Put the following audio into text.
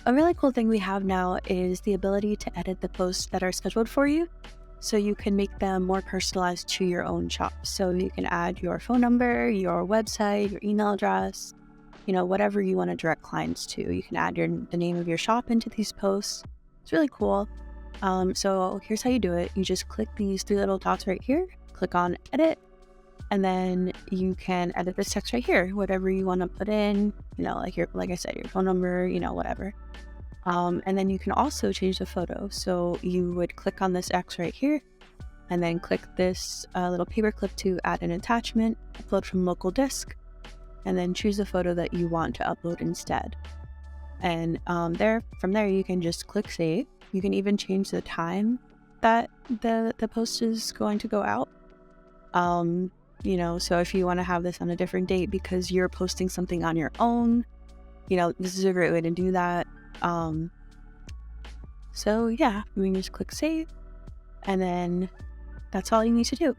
A really cool thing we have now is the ability to edit the posts that are scheduled for you. So you can make them more personalized to your own shop. So you can add your phone number, your website, your email address, whatever you want to direct clients to. You can add the name of your shop into these posts. It's really cool. So here's how you do it. You just click these three little dots right here, click on edit, and then you can edit this text right here, whatever you want to put in, like I said, your phone number, whatever. And then you can also change the photo. So you would click on this X right here, and then click this little paperclip to add an attachment, upload from local disk, and then choose the photo that you want to upload instead. And from there, you can just click save. You can even change the time that the post is going to go out. So if you want to have this on a different date because you're posting something on your own, this is a great way to do that. So yeah, you can just click save, and then that's all you need to do.